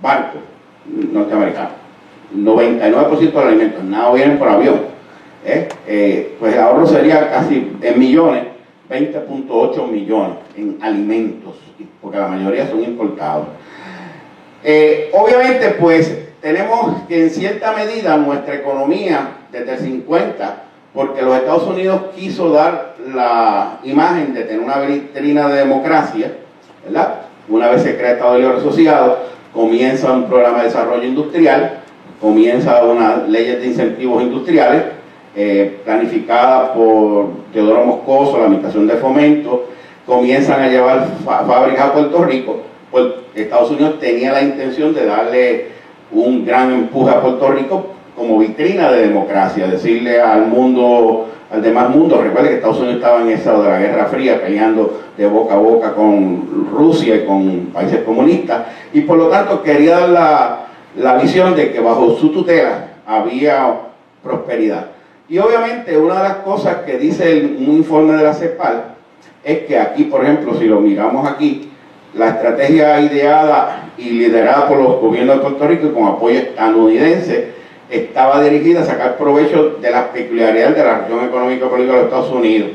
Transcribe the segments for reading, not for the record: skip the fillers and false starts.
barcos norteamericanos. 99% de los alimentos, nada vienen por avión. Pues el ahorro sería casi en millones, 20.8 millones en alimentos, porque la mayoría son importados. Obviamente, pues tenemos que en cierta medida nuestra economía desde el 50, porque los Estados Unidos quiso dar la imagen de tener una vitrina de democracia, ¿verdad? Una vez se crea Estado Libre Asociado, comienza un programa de desarrollo industrial, comienza unas leyes de incentivos industriales, planificada por Teodoro Moscoso, la Administración de Fomento, comienzan a llevar fábricas a Puerto Rico. Pues Estados Unidos tenía la intención de darle un gran empuje a Puerto Rico como vitrina de democracia, decirle al mundo, al demás mundo. Recuerde que Estados Unidos estaba en esa de la Guerra Fría, peleando de boca a boca con Rusia y con países comunistas, y por lo tanto quería dar la visión de que bajo su tutela había prosperidad. Y obviamente una de las cosas que dice un informe de la CEPAL es que aquí, por ejemplo, si lo miramos aquí, la estrategia ideada y liderada por los gobiernos de Puerto Rico y con apoyo estadounidense estaba dirigida a sacar provecho de las peculiaridades de la región económica y política de los Estados Unidos.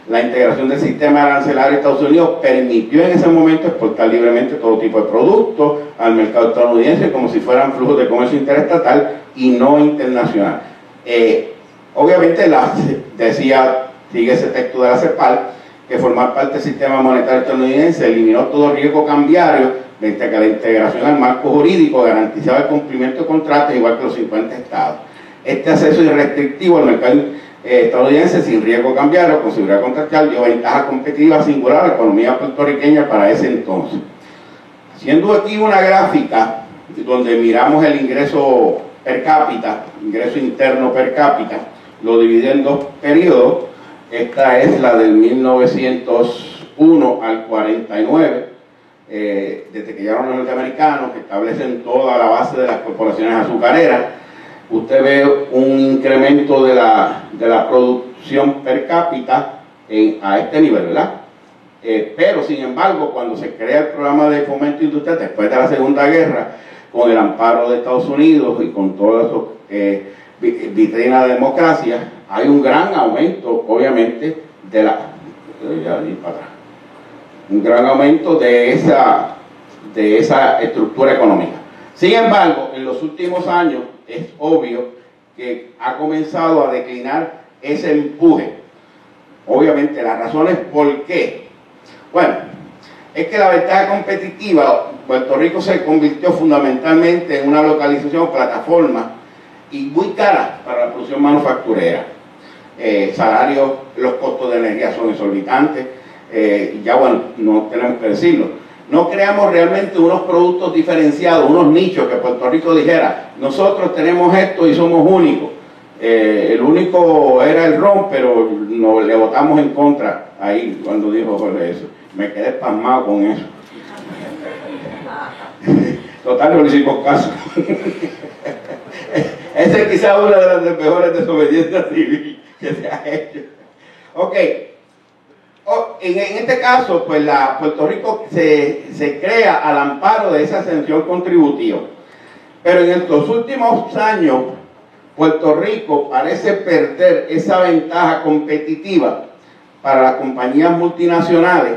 La integración del sistema arancelario de Estados Unidos permitió en ese momento exportar libremente todo tipo de productos al mercado estadounidense como si fueran flujos de comercio interestatal y no internacional. Obviamente, decía, sigue ese texto de la CEPAL, que formar parte del sistema monetario estadounidense eliminó todo riesgo cambiario, mientras que la integración al marco jurídico garantizaba el cumplimiento de contratos igual que los 50 estados. Este acceso irrestrictivo al mercado estadounidense sin riesgo cambiario, con seguridad contractual, dio ventaja competitiva singular a la economía puertorriqueña para ese entonces. Siendo aquí una gráfica donde miramos el ingreso per cápita, ingreso interno per cápita, lo dividí en dos periodos. Esta es la del 1901 al 49, desde que llegaron los norteamericanos, que establecen toda la base de las corporaciones azucareras. Usted ve un incremento de la producción per cápita a este nivel, ¿verdad? Pero sin embargo, cuando se crea el programa de fomento industrial después de la Segunda Guerra, con el amparo de Estados Unidos y con todas esas vitrinas de democracia, hay un gran aumento, obviamente, un gran aumento de esa estructura económica. Sin embargo, en los últimos años es obvio que ha comenzado a declinar ese empuje. Obviamente, las razones por qué. Bueno, es que la ventaja competitiva, Puerto Rico se convirtió fundamentalmente en una localización o plataforma y muy cara para la producción manufacturera. Salarios, los costos de energía son exorbitantes, ya bueno, no tenemos que decirlo. No creamos realmente unos productos diferenciados, unos nichos que Puerto Rico dijera, nosotros tenemos esto y somos únicos. El único era el ron, pero le votamos en contra ahí cuando dijo Jorge eso. Me quedé pasmado con eso. Total, no le hicimos caso. Esa es quizá una de las mejores desobediencias civiles que se ha hecho. Ok. En este caso, pues Puerto Rico se crea al amparo de esa exención contributiva. Pero en estos últimos años, Puerto Rico parece perder esa ventaja competitiva para las compañías multinacionales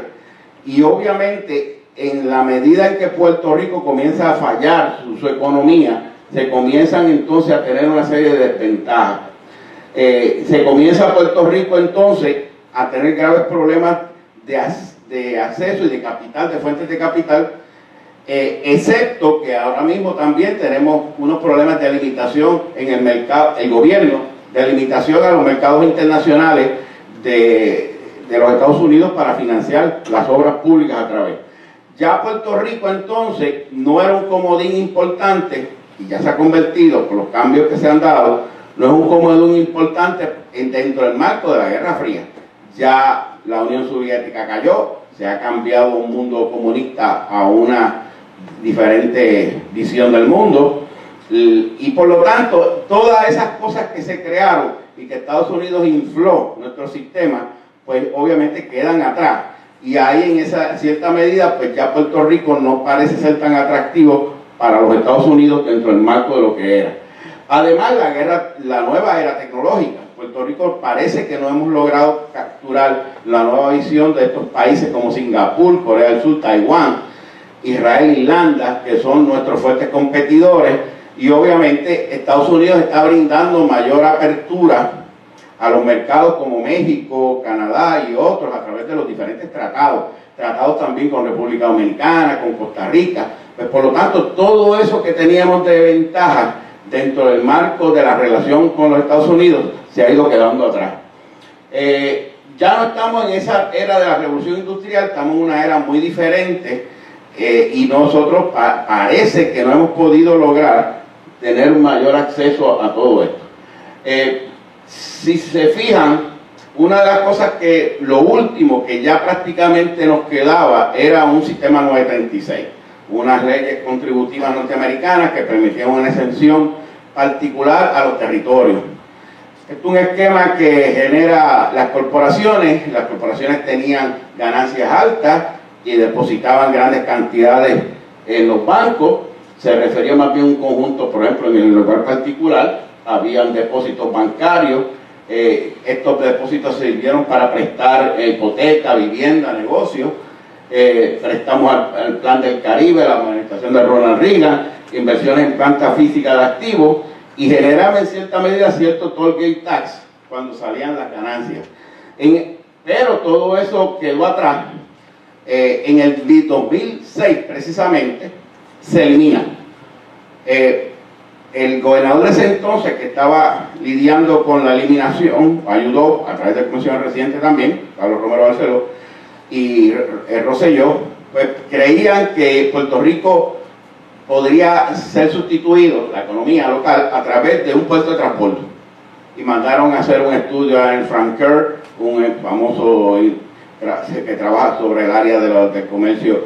y obviamente en la medida en que Puerto Rico comienza a fallar su economía, se comienzan entonces a tener una serie de desventajas. Se comienza Puerto Rico entonces a tener graves problemas de acceso y de capital, de fuentes de capital, excepto que ahora mismo también tenemos unos problemas de limitación en el mercado, el gobierno, de limitación a los mercados internacionales de los Estados Unidos para financiar las obras públicas a través. Ya Puerto Rico entonces no era un comodín importante y ya se ha convertido por los cambios que se han dado, no es un comodín importante dentro del marco de la Guerra Fría. Ya la Unión Soviética cayó, se ha cambiado un mundo comunista a una diferente visión del mundo y por lo tanto todas esas cosas que se crearon y que Estados Unidos infló nuestro sistema, pues obviamente quedan atrás y ahí en esa cierta medida pues ya Puerto Rico no parece ser tan atractivo para los Estados Unidos dentro del marco de lo que era. Además, la nueva era tecnológica. Puerto Rico parece que no hemos logrado capturar la nueva visión de estos países como Singapur, Corea del Sur, Taiwán, Israel, Irlanda, que son nuestros fuertes competidores, y obviamente Estados Unidos está brindando mayor apertura a los mercados como México, Canadá y otros a través de los diferentes tratados también con República Dominicana, con Costa Rica. Pues por lo tanto, todo eso que teníamos de ventaja dentro del marco de la relación con los Estados Unidos se ha ido quedando atrás. Ya no estamos en esa era de la revolución industrial, estamos en una era muy diferente, y nosotros parece que no hemos podido lograr tener un mayor acceso a todo esto. Si se fijan, una de las cosas que lo último que ya prácticamente nos quedaba era un sistema 936, unas leyes contributivas norteamericanas que permitían una exención particular a los territorios. Esto es un esquema que genera las corporaciones tenían ganancias altas y depositaban grandes cantidades en los bancos. Se refería más bien a un conjunto, por ejemplo, en el lugar particular, habían depósitos bancarios. Estos depósitos sirvieron para prestar hipoteca, vivienda, negocios, préstamos al Plan del Caribe, la administración de Ronald Reagan, inversiones en planta física de activos, y generaba en cierta medida cierto toll gate tax cuando salían las ganancias. Pero todo eso quedó atrás. En el 2006 precisamente se elimina. El gobernador de ese entonces, que estaba lidiando con la eliminación, ayudó a través de comisiones residentes también, Carlos Romero Barceló y Rosselló, pues creían que Puerto Rico podría ser sustituido, la economía local, a través de un puesto de transporte. Y mandaron a hacer un estudio a Frank Kerr, un famoso que trabaja sobre el área del comercio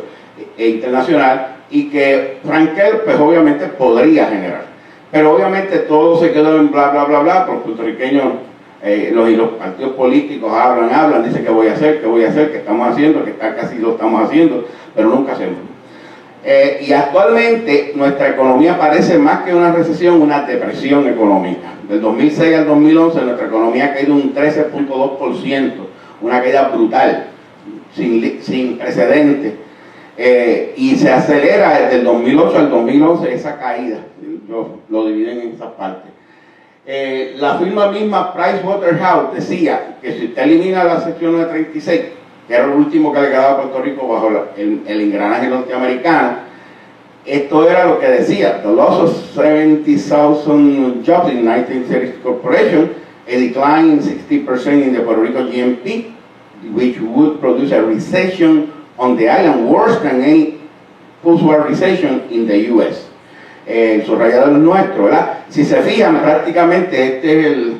internacional, y que Frank Kerr, pues obviamente podría generar. Pero obviamente todo se quedó en bla, bla, bla, bla, porque los puertorriqueños, los partidos políticos hablan, dicen que voy a hacer, que estamos haciendo, que casi lo estamos haciendo, pero nunca hacemos. Y actualmente nuestra economía parece más que una recesión, una depresión económica. Del 2006 al 2011 nuestra economía ha caído un 13.2%, una caída brutal, sin precedentes. Y se acelera desde el 2008 al 2011 esa caída. Lo dividen en esas partes. La firma misma Pricewaterhouse decía que si usted elimina la sección 936, que era el último que le quedaba a Puerto Rico bajo el engranaje norteamericano, esto era lo que decía: the loss of 70,000 jobs in 1930 corporation, a decline in 60% in the Puerto Rico GNP, which would produce a recession on the island worse than any post-war recession in the U.S. El subrayado es nuestro, ¿verdad? Si se fijan, prácticamente este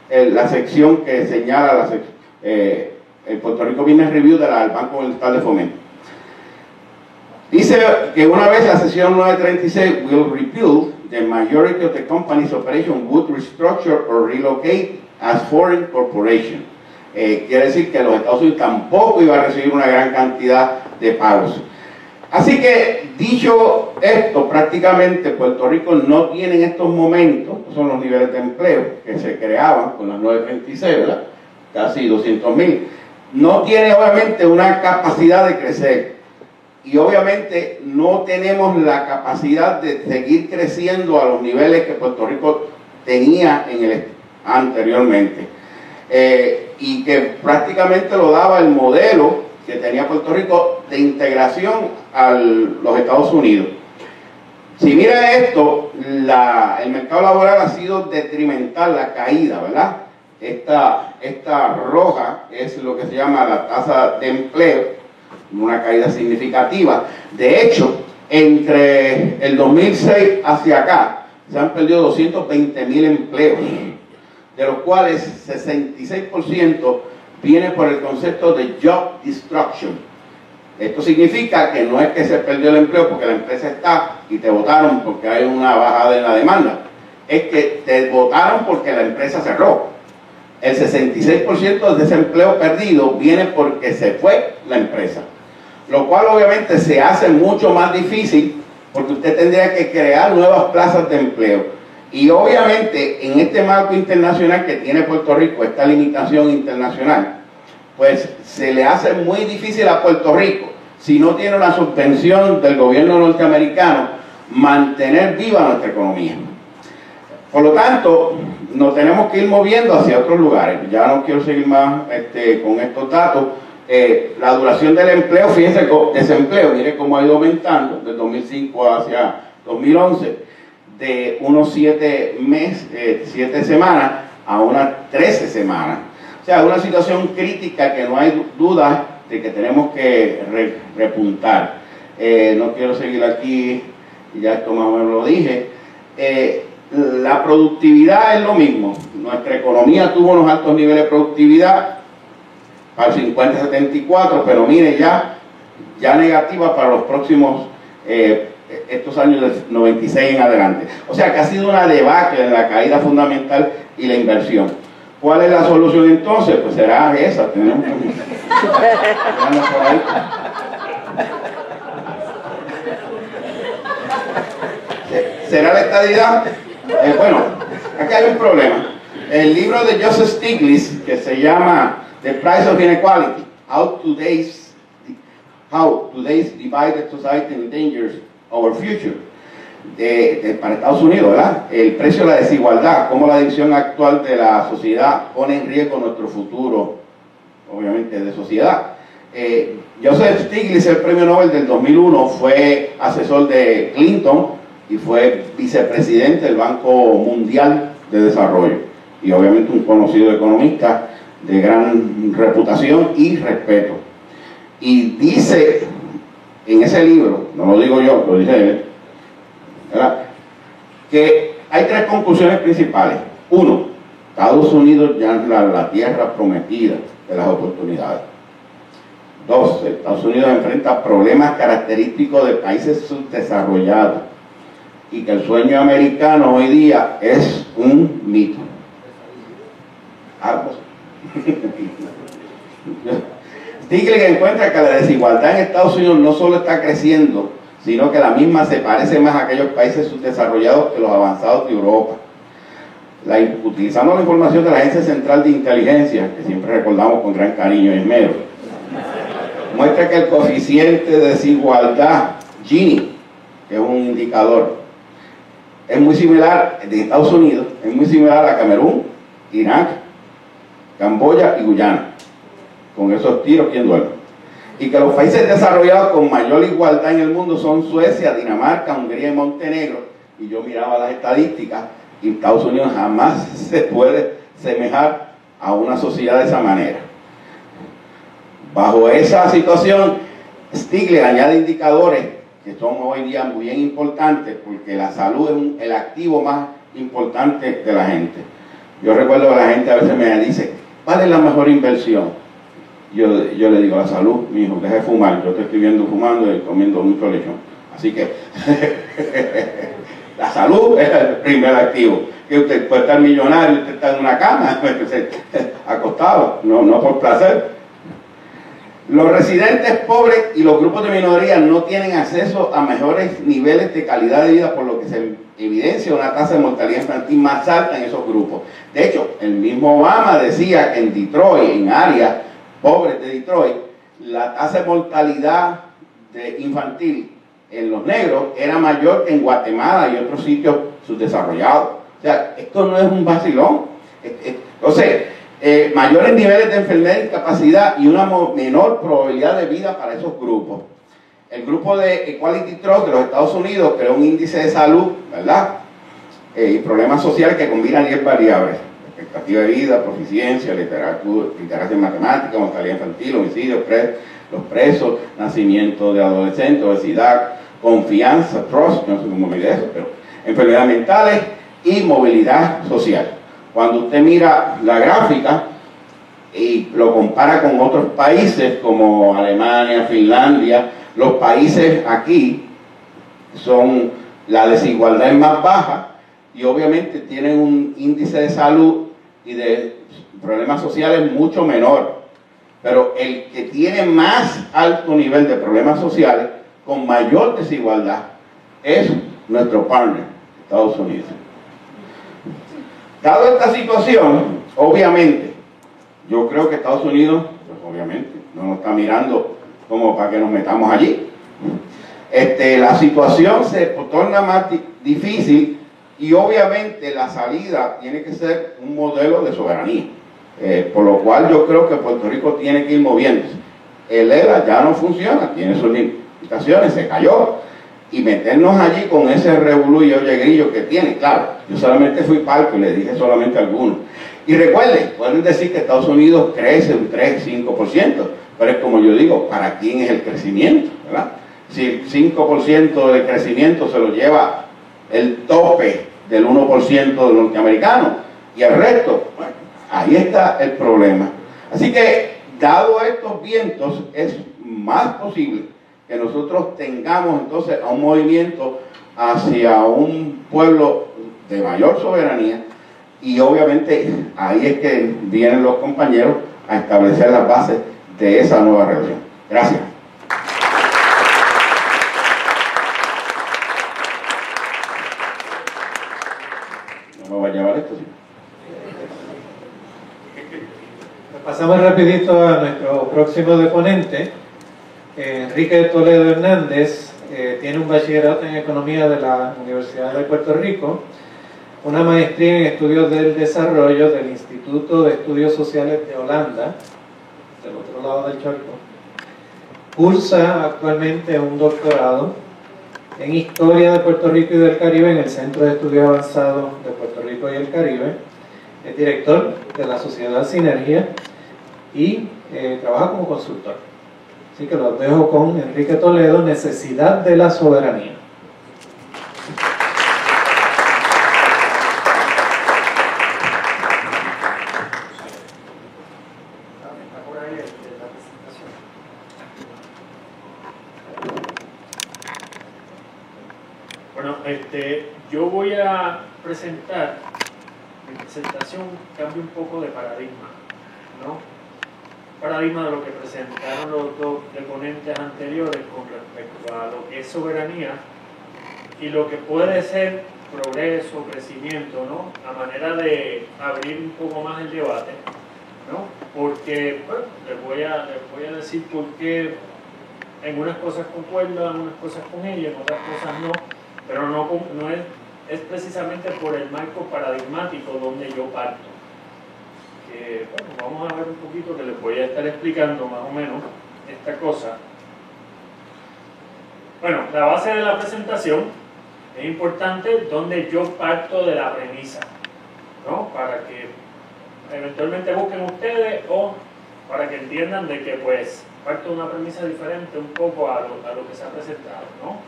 es la sección que señala el Puerto Rico Business Review del Banco Estatal de Fomento. Dice que una vez la sección 936 will repeal, the majority of the company's operation would restructure or relocate as foreign corporation. Quiere decir que los Estados Unidos tampoco iba a recibir una gran cantidad de pagos. Así que, dicho esto, prácticamente Puerto Rico no tiene en estos momentos, son los niveles de empleo que se creaban con las 936, ¿verdad? Casi 200,000. No tiene obviamente una capacidad de crecer, y obviamente no tenemos la capacidad de seguir creciendo a los niveles que Puerto Rico tenía anteriormente. Y que prácticamente lo daba el modelo que tenía Puerto Rico de integración a los Estados Unidos. Si mira esto, el mercado laboral ha sido detrimental, la caída, ¿verdad? Esta roja es lo que se llama la tasa de empleo, una caída significativa. De hecho, entre el 2006 hacia acá, se han perdido 220,000 empleos, de los cuales 66% viene por el concepto de job destruction. Esto significa que no es que se perdió el empleo porque la empresa está y te votaron porque hay una bajada en la demanda, es que te votaron porque la empresa cerró. El 66% de ese empleo perdido viene porque se fue la empresa, lo cual obviamente se hace mucho más difícil porque usted tendría que crear nuevas plazas de empleo. Y obviamente en este marco internacional que tiene Puerto Rico, esta limitación internacional, pues se le hace muy difícil a Puerto Rico, si no tiene una subvención del gobierno norteamericano, mantener viva nuestra economía. Por lo tanto, nos tenemos que ir moviendo hacia otros lugares. Ya no quiero seguir más con estos datos. La duración del empleo, fíjense, desempleo, mire cómo ha ido aumentando de 2005 hacia 2011, de unos 7 semanas a unas 13 semanas. O sea, una situación crítica que no hay duda de que tenemos que repuntar. No quiero seguir aquí, ya esto más o menos lo dije. La productividad es lo mismo. Nuestra economía tuvo unos altos niveles de productividad para el 50-74, pero mire, ya negativa para los próximos estos años del 96 en adelante. O sea que ha sido una debacle en la caída fundamental y la inversión. ¿Cuál es la solución entonces? Pues será esa. Tenemos que... por ahí. ¿Será la estadidad? Bueno, aquí hay un problema. El libro de Joseph Stiglitz, que se llama The Price of Inequality, How Today's Divided Society Endangers Our Future, para Estados Unidos, ¿verdad? El precio de la desigualdad, cómo la división actual de la sociedad pone en riesgo nuestro futuro, obviamente, de sociedad. Joseph Stiglitz, el premio Nobel del 2001, fue asesor de Clinton y fue vicepresidente del Banco Mundial de Desarrollo, y obviamente un conocido economista de gran reputación y respeto. Y dice en ese libro, no lo digo yo, lo dice él, ¿verdad?, que hay 3 conclusiones principales. 1, Estados Unidos ya es la tierra prometida de las oportunidades. 2, Estados Unidos enfrenta problemas característicos de países subdesarrollados y que el sueño americano hoy día es un mito. Stiglitz encuentra que la desigualdad en Estados Unidos no solo está creciendo, sino que la misma se parece más a aquellos países subdesarrollados que los avanzados de Europa. Utilizando la información de la Agencia Central de Inteligencia, que siempre recordamos con gran cariño y esmero, muestra que el coeficiente de desigualdad, Gini, que es un indicador, es muy similar, de Estados Unidos, es muy similar a Camerún, Irak, Camboya y Guyana. Con esos tiros, ¿quién duerme? Y que los países desarrollados con mayor igualdad en el mundo son Suecia, Dinamarca, Hungría y Montenegro. Y yo miraba las estadísticas y Estados Unidos jamás se puede semejar a una sociedad de esa manera. Bajo esa situación, Stiglitz añade indicadores que son hoy día muy bien importantes, porque la salud es el activo más importante de la gente. Yo recuerdo que la gente a veces me dice, ¿cuál es la mejor inversión? Yo le digo, la salud, mi hijo, deje de fumar. Yo te estoy viendo fumando y comiendo mucho lechón. Así que la salud es el primer activo. Que usted puede estar millonario, usted está en una cama, acostado, no por placer. Los residentes pobres y los grupos de minoría no tienen acceso a mejores niveles de calidad de vida, por lo que se evidencia una tasa de mortalidad infantil más alta en esos grupos. De hecho, el mismo Obama decía que en Detroit, en áreas pobres de Detroit, la tasa de mortalidad infantil en los negros era mayor que en Guatemala y otros sitios subdesarrollados. O sea, esto no es un vacilón. Entonces, mayores niveles de enfermedad y discapacidad y una menor probabilidad de vida para esos grupos. El grupo de Equality Trust de los Estados Unidos creó un índice de salud, ¿verdad? Y problemas sociales que combinan 10 variables: expectativa de vida, proficiencia, literacia en matemáticas, mortalidad infantil, homicidios, los presos, nacimiento de adolescentes, obesidad, confianza, trust, no sé cómo mide eso, pero enfermedades mentales y movilidad social. Cuando usted mira la gráfica y lo compara con otros países como Alemania, Finlandia, los países aquí la desigualdad es más baja y obviamente tienen un índice de salud y de problemas sociales mucho menor. Pero el que tiene más alto nivel de problemas sociales, con mayor desigualdad, es nuestro partner, Estados Unidos. Dado esta situación, obviamente, yo creo que Estados Unidos, pues obviamente, no nos está mirando como para que nos metamos allí. La situación se torna más difícil y obviamente la salida tiene que ser un modelo de soberanía. Por lo cual yo creo que Puerto Rico tiene que ir moviéndose. El ELA ya no funciona, tiene sus limitaciones, se cayó. Y meternos allí con ese revolú y oye grillo que tiene, claro, yo solamente fui palco y le dije solamente a algunos. Y recuerden, pueden decir que Estados Unidos crece un 3-5%, pero es como yo digo, ¿para quién es el crecimiento? ¿Verdad? Si el 5% de crecimiento se lo lleva el tope del 1% de los norteamericanos y el resto, bueno, ahí está el problema. Así que, dado estos vientos, es más posible que nosotros tengamos entonces a un movimiento hacia un pueblo de mayor soberanía y obviamente ahí es que vienen los compañeros a establecer las bases de esa nueva relación. Gracias. No me voy a llevar esto, ¿sí? Pasamos rapidito a nuestro próximo deponente. Enrique Toledo Hernández tiene un bachillerato en Economía de la Universidad de Puerto Rico, una maestría en Estudios del Desarrollo del Instituto de Estudios Sociales de Holanda, del otro lado del charco. Cursa actualmente un doctorado en Historia de Puerto Rico y del Caribe en el Centro de Estudios Avanzados de Puerto Rico y el Caribe. Es director de la Sociedad Sinergia y trabaja como consultor. Así que los dejo con Enrique Toledo, Necesidad de la Soberanía. Bueno, yo voy a presentar, mi presentación cambia un poco de paradigma, ¿no? Paradigma de lo que presentaron los dos deponentes anteriores con respecto a lo que es soberanía y lo que puede ser progreso, crecimiento, ¿no? A manera de abrir un poco más el debate, ¿no? Porque, bueno, les voy a decir por qué en unas cosas concuerdo, en unas cosas con ella, en otras cosas no, pero no es precisamente por el marco paradigmático donde yo parto. Bueno, vamos a ver un poquito que les voy a estar explicando más o menos esta cosa. Bueno, la base de la presentación es importante donde yo parto de la premisa, ¿no? Para que eventualmente busquen ustedes o para que entiendan de que pues parto de una premisa diferente un poco a lo que se ha presentado, ¿no?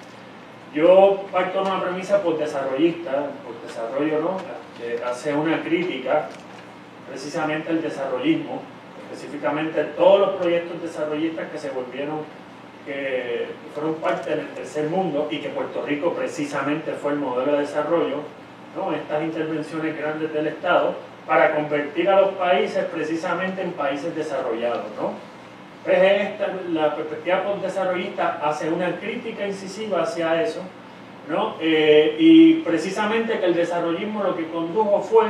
Yo parto de una premisa por desarrollista, por desarrollo, ¿no? Que hace una crítica precisamente el desarrollismo, específicamente todos los proyectos desarrollistas que se volvieron, que fueron parte del tercer mundo y que Puerto Rico precisamente fue el modelo de desarrollo, ¿no? Estas intervenciones grandes del Estado para convertir a los países precisamente en países desarrollados, ¿no? Pues la perspectiva postdesarrollista hace una crítica incisiva hacia eso, ¿no? Y precisamente que el desarrollismo lo que condujo fue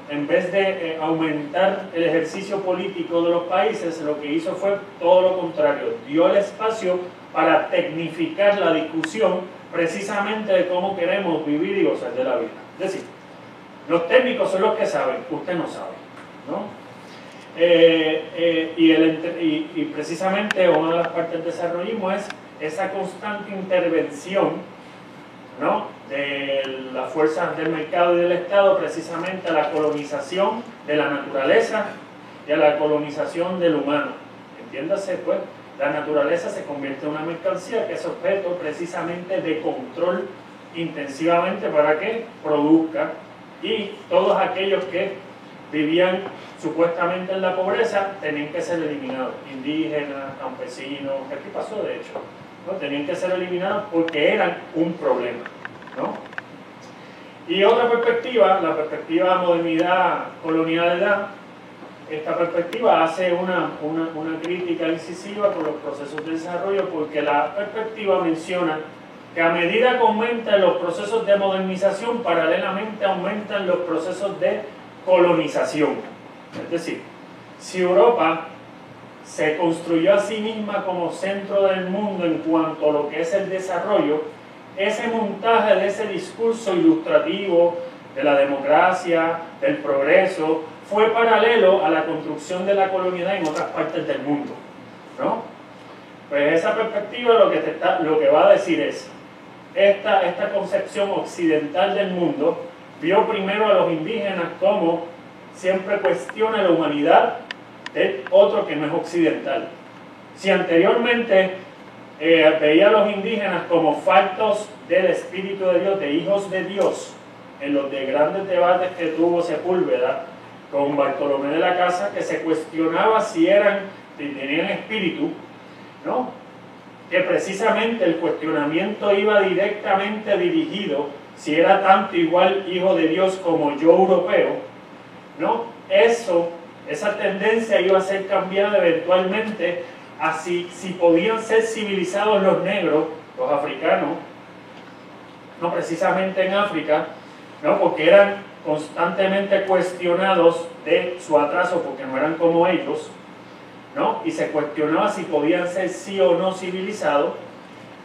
en vez de aumentar el ejercicio político de los países, lo que hizo fue todo lo contrario, dio el espacio para tecnificar la discusión precisamente de cómo queremos vivir y gozar de la vida. Es decir, los técnicos son los que saben, usted no sabe, ¿no? Y precisamente una de las partes del desarrollismo es esa constante intervención, ¿no? De las fuerzas del mercado y del Estado precisamente a la colonización de la naturaleza y a la colonización del humano. Entiéndase, pues, la naturaleza se convierte en una mercancía que es objeto precisamente de control intensivamente para que produzca, y todos aquellos que vivían supuestamente en la pobreza tenían que ser eliminados, indígenas, campesinos, ¿qué pasó de hecho? ¿No? Tenían que ser eliminados porque eran un problema, ¿no? Y otra perspectiva, la perspectiva modernidad, colonialidad, esta perspectiva hace una crítica incisiva con los procesos de desarrollo, porque la perspectiva menciona que a medida que aumentan los procesos de modernización, paralelamente aumentan los procesos de colonización. Es decir, si Europa se construyó a sí misma como centro del mundo en cuanto a lo que es el desarrollo, ese montaje de ese discurso ilustrativo de la democracia, del progreso, fue paralelo a la construcción de la colonialidad en otras partes del mundo, ¿no? Pues esa perspectiva lo que va a decir es, esta concepción occidental del mundo vio primero a los indígenas como siempre cuestiona la humanidad del otro que no es occidental. Si anteriormente veía a los indígenas como faltos del Espíritu de Dios, de hijos de Dios, en los de grandes debates que tuvo Sepúlveda con Bartolomé de la Casa, que se cuestionaba si tenían espíritu, ¿no? Que precisamente el cuestionamiento iba directamente dirigido si era tanto igual hijo de Dios como yo europeo, ¿no? Esa tendencia iba a ser cambiada eventualmente a si podían ser civilizados los negros, los africanos, no precisamente en África, ¿no? Porque eran constantemente cuestionados de su atraso porque no eran como ellos, ¿no? Y se cuestionaba si podían ser sí o no civilizados.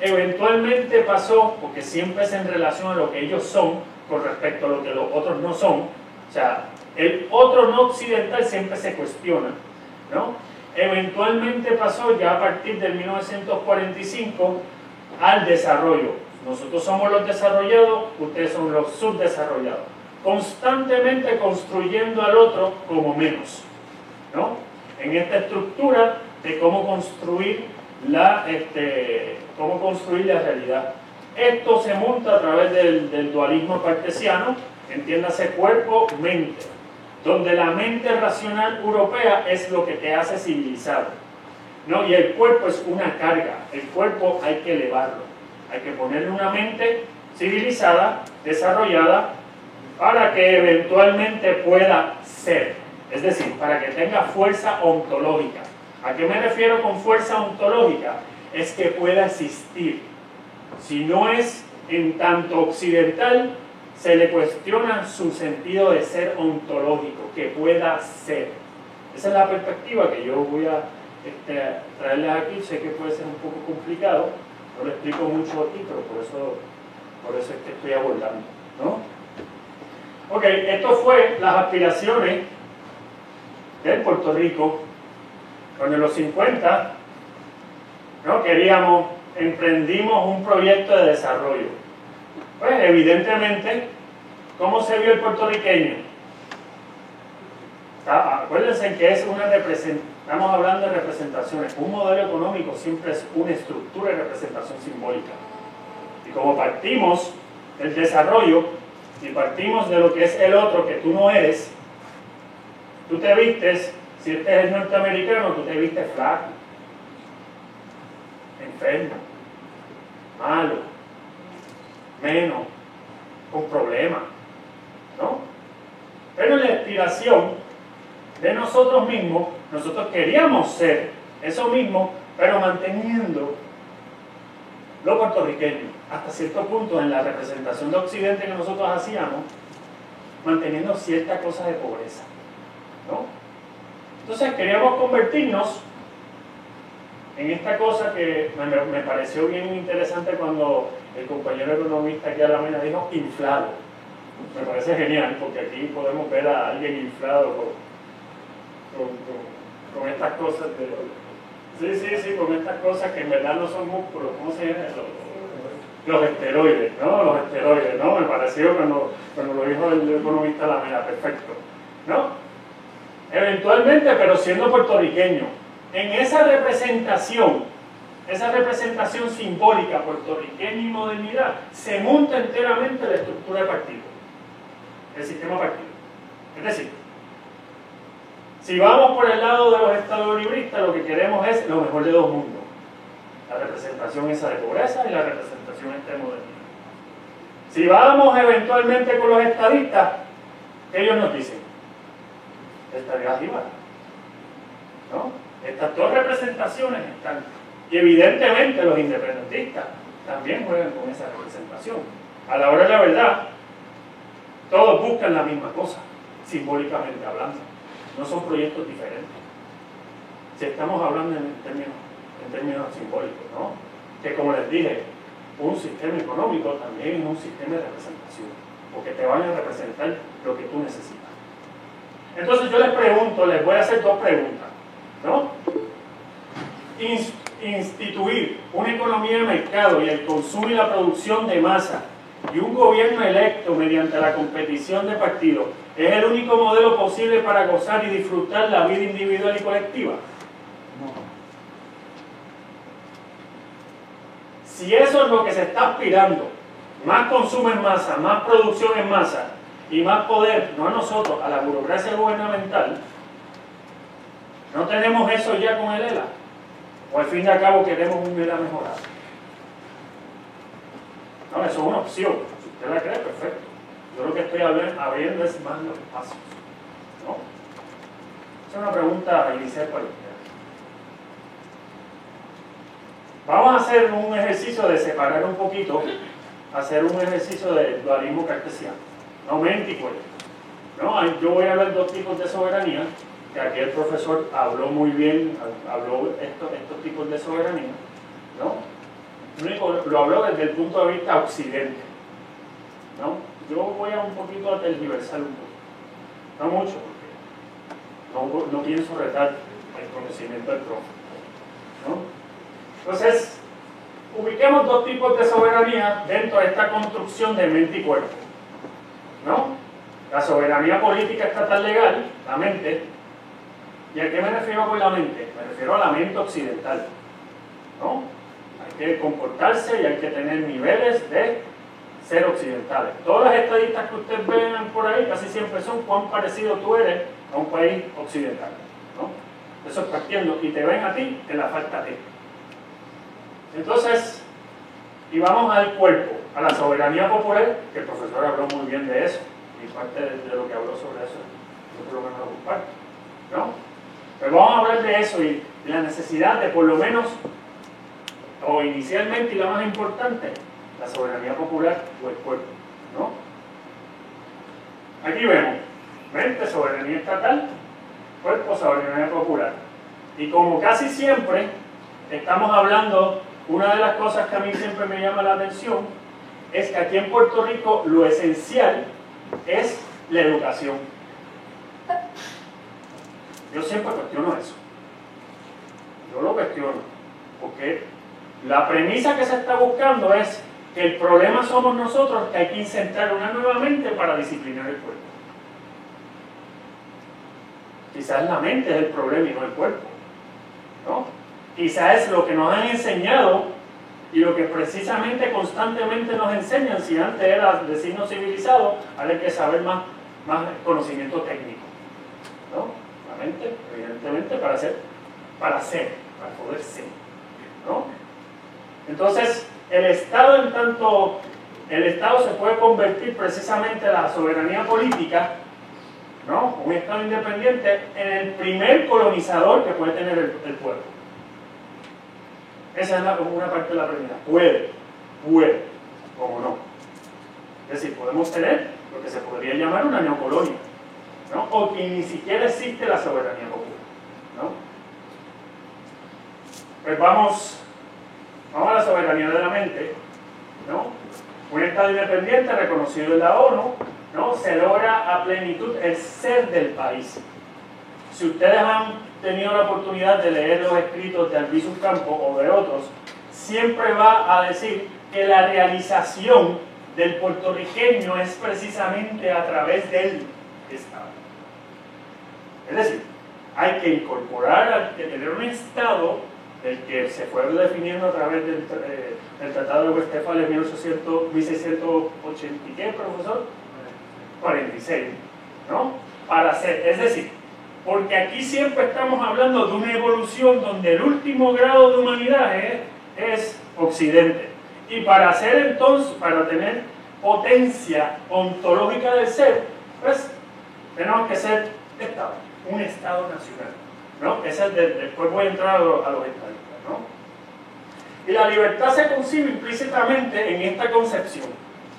Eventualmente pasó, porque siempre es en relación a lo que ellos son con respecto a lo que los otros no son, o sea, el otro no occidental siempre se cuestiona, ¿no? Eventualmente pasó ya a partir del 1945 al desarrollo. Nosotros somos los desarrollados, ustedes son los subdesarrollados, constantemente construyendo al otro como menos, ¿no? En esta estructura de cómo construir la realidad. Esto se monta a través del dualismo cartesiano, entiéndase cuerpo-mente, donde la mente racional europea es lo que te hace civilizado, ¿no? Y el cuerpo es una carga, el cuerpo hay que elevarlo, hay que ponerle una mente civilizada, desarrollada, para que eventualmente pueda ser, es decir, para que tenga fuerza ontológica. ¿A qué me refiero con fuerza ontológica? Es que pueda existir. Si no es en tanto occidental, se le cuestiona su sentido de ser ontológico, que pueda ser. Esa es la perspectiva que yo voy a traerles aquí. Sé que puede ser un poco complicado, no lo explico mucho aquí, pero por eso es que estoy abordando, ¿no? Ok, esto fue las aspiraciones de Puerto Rico, cuando en los 50, ¿no? Emprendimos un proyecto de desarrollo. Pues evidentemente, ¿cómo se vio el puertorriqueño? Acuérdense que estamos hablando de representaciones. Un modelo económico siempre es una estructura de representación simbólica. Y como partimos del desarrollo y partimos de lo que es el otro que tú no eres, tú te vistes, si este es el norteamericano, tú te vistes flaco, enfermo, malo, menos, con problemas, ¿no? Pero en la inspiración de nosotros mismos, nosotros queríamos ser eso mismo, pero manteniendo lo puertorriqueño, hasta cierto punto en la representación de Occidente que nosotros hacíamos, manteniendo cierta cosa de pobreza, ¿no? Entonces queríamos convertirnos en esta cosa que me pareció bien interesante cuando el compañero economista aquí a la mena dijo inflado. Me parece genial porque aquí podemos ver a alguien inflado con estas cosas con estas cosas que en verdad no son músculos. ¿Cómo se llama? Los esteroides, ¿no? Los esteroides, ¿no? Me pareció cuando lo dijo el economista a la mena, perfecto, ¿no? Eventualmente, pero siendo puertorriqueño, en esa representación simbólica puertorriqueña y modernidad, se monta enteramente la estructura de partido, el sistema partido. Es decir, si vamos por el lado de los estados libristas, lo que queremos es lo mejor de dos mundos. La representación esa de pobreza y la representación esta de modernidad. Si vamos eventualmente con los estadistas, ellos nos dicen, estadidad igual, ¿no? Estas dos representaciones están. Y evidentemente los independentistas, también juegan con esa representación. A la hora de la verdad, todos buscan la misma cosa, simbólicamente hablando. No son proyectos diferentes. Si estamos hablando en términos simbólicos, ¿no? Que como les dije, un sistema económico también es un sistema de representación, porque te van a representar lo que tú necesitas. Entonces yo les pregunto, les voy a hacer dos preguntas, ¿no? Instituir una economía de mercado y el consumo y la producción de masa y un gobierno electo mediante la competición de partidos es el único modelo posible para gozar y disfrutar la vida individual y colectiva. Si eso es lo que se está aspirando, más consumo en masa, más producción en masa y más poder, no a nosotros, a la burocracia gubernamental, ¿no tenemos eso ya con el ELA? ¿O al fin y al cabo queremos un ELA mejorado? No, eso es una opción. Si usted la cree, perfecto. Yo lo que estoy abriendo es más los espacios, ¿no? Esa es una pregunta inicial para usted. Vamos a hacer un ejercicio de separar un poquito, hacer un ejercicio de dualismo cartesiano, no mente y cuerpo, ¿no? Yo voy a hablar de dos tipos de soberanía, que aquí el profesor habló muy bien, habló estos tipos de soberanía, ¿no? Lo habló desde el punto de vista occidente, ¿no? Yo voy a un poquito a tergiversar un poco, no mucho, porque no pienso retar el conocimiento del profe, ¿no? Entonces, ubiquemos dos tipos de soberanía dentro de esta construcción de mente y cuerpo, ¿no? La soberanía política estatal legal, la mente. ¿Y a qué me refiero con la mente? Me refiero a la mente occidental, ¿no? Hay que comportarse y hay que tener niveles de ser occidentales. Todas las estadistas que ustedes ven por ahí casi siempre son cuán parecido tú eres a un país occidental, ¿no? Eso es partiendo, y te ven a ti en la falta de. Entonces, y vamos al cuerpo, a la soberanía popular, que el profesor habló muy bien de eso, y parte de lo que habló sobre eso, yo por lo menos lo comparto, ¿no? Pero vamos a hablar de eso y la necesidad de por lo menos, o inicialmente y la más importante, la soberanía popular o el cuerpo, ¿no? Aquí vemos, mente, soberanía estatal, cuerpo, soberanía popular. Y como casi siempre estamos hablando, una de las cosas que a mí siempre me llama la atención es que aquí en Puerto Rico lo esencial es la educación. Yo siempre cuestiono eso. Yo lo cuestiono, porque la premisa que se está buscando es que el problema somos nosotros, que hay que insertar una nueva mente para disciplinar el cuerpo. Quizás la mente es el problema y no el cuerpo, ¿no? Quizás es lo que nos han enseñado y lo que precisamente constantemente nos enseñan. Si antes era decirnos civilizado, ahora hay que saber más conocimiento técnico, ¿no? La mente, evidentemente, para poder ser, ¿no? Entonces, el Estado se puede convertir precisamente en la soberanía política, ¿no? Un Estado independiente, en el primer colonizador que puede tener el pueblo. Esa es una parte de la premisa. Puede, como no. Es decir, podemos tener lo que se podría llamar una neocolonia, ¿no? O que ni siquiera existe la soberanía popular, ¿no? Pues vamos a la soberanía de la mente, ¿no? Un Estado independiente reconocido en la ONU, ¿no? Se logra a plenitud el ser del país. Si ustedes han tenido la oportunidad de leer los escritos de Albizu Campos o de otros, siempre va a decir que la realización del puertorriqueño es precisamente a través del Estado. Es decir, hay que incorporar, que tener un Estado del que se fue definiendo a través del Tratado de Westfalia de 1680, ¿y qué, profesor? 46, ¿no? Para hacer, es decir, porque aquí siempre estamos hablando de una evolución donde el último grado de humanidad es Occidente. Y para hacer entonces, para tener potencia ontológica del ser, pues tenemos que ser Estado, un Estado nacional, ¿no? Después voy a entrar a los estadistas, ¿no? Y la libertad se concibe implícitamente en esta concepción.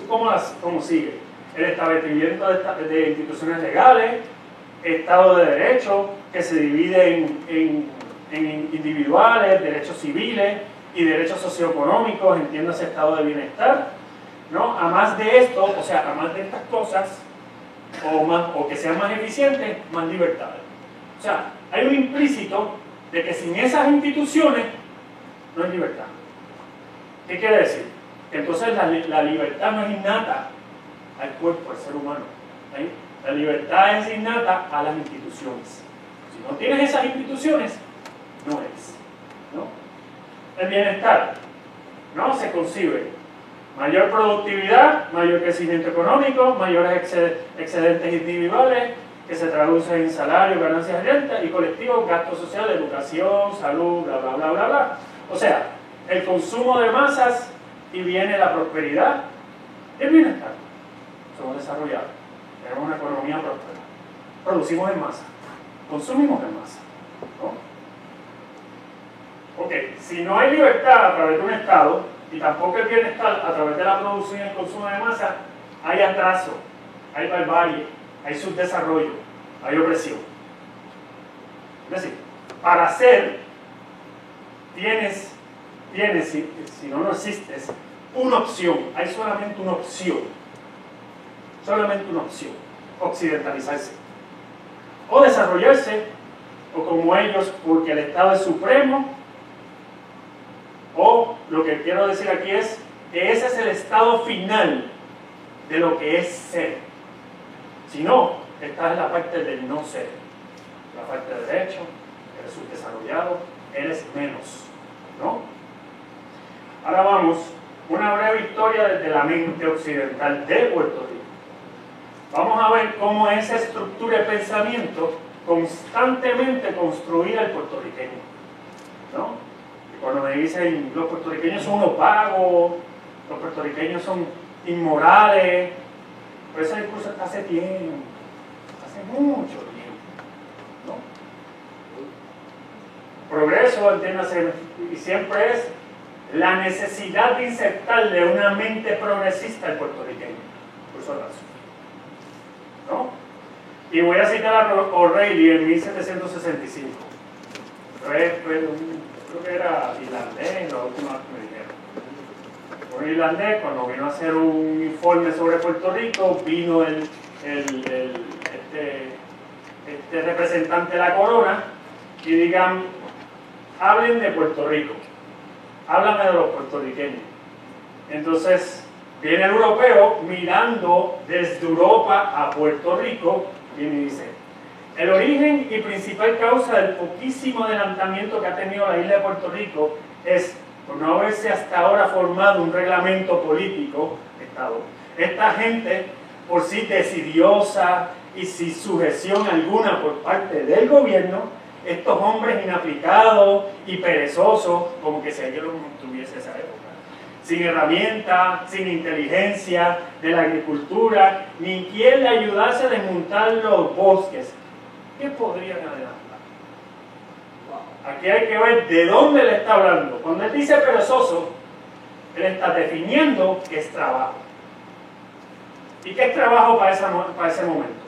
¿Cómo sigue? El establecimiento de instituciones legales, Estado de Derecho, que se divide en individuales, derechos civiles y derechos socioeconómicos, entiéndase estado de bienestar, ¿no? A más de esto, o sea, a más de estas cosas, o que sean más eficientes, más libertades. O sea, hay un implícito de que sin esas instituciones no hay libertad. ¿Qué quiere decir? Que entonces la libertad no es innata al cuerpo, al ser humano. ¿Sí? La libertad es innata a las instituciones. Si no tienes esas instituciones, no eres, ¿no? El bienestar, ¿no? Se concibe mayor productividad, mayor crecimiento económico, mayores excedentes individuales que se traducen en salario, ganancias de renta y colectivos, gasto social, educación, salud, bla, bla, bla, bla, bla. O sea, el consumo de masas y viene la prosperidad y el bienestar. Somos desarrollados, tenemos una economía próspera, producimos en masa, consumimos en masa, ¿no? Ok, si no hay libertad a través de un Estado y tampoco el bienestar a través de la producción y el consumo de masa, hay atraso, hay barbarie, hay subdesarrollo, hay opresión. Es decir, para ser, tienes si no existes, una opción, hay solamente una opción, occidentalizarse, o desarrollarse, o como ellos, porque el Estado es supremo, o lo que quiero decir aquí es que ese es el estado final de lo que es ser. Si no, estás en la parte del no ser, la parte de derecho, eres subdesarrollado, eres menos, ¿no? Ahora vamos, una breve historia desde la mente occidental de Puerto Rico. Vamos a ver cómo esa estructura de pensamiento constantemente construida el puertorriqueño, ¿no? Cuando me dicen los puertorriqueños son unos vagos, los puertorriqueños son inmorales, pero ese discurso está hace tiempo, hace mucho tiempo, ¿no? Progreso, entiéndase, y siempre es la necesidad de insertarle una mente progresista al puertorriqueño, por eso razón, ¿no? Y voy a citar a O'Reilly en 1765. Creo que era irlandés, la última vez que me dijeron. Un irlandés, cuando vino a hacer un informe sobre Puerto Rico, vino este representante de la corona y digan, hablen de Puerto Rico, háblame de los puertorriqueños. Entonces, viene el europeo mirando desde Europa a Puerto Rico y me dice, el origen y principal causa del poquísimo adelantamiento que ha tenido la isla de Puerto Rico es por no haberse hasta ahora formado un reglamento político de Estado. Esta gente, por sí decidiosa y sin sujeción alguna por parte del gobierno, estos hombres inaplicados y perezosos, como que si ayer los tuviese esa época, sin herramientas, sin inteligencia de la agricultura, ni quien le ayudase a desmontar los bosques, ¿qué podrían adelantar? Aquí hay que ver de dónde le está hablando. Cuando él dice perezoso, él está definiendo qué es trabajo. ¿Y qué es trabajo para ese momento?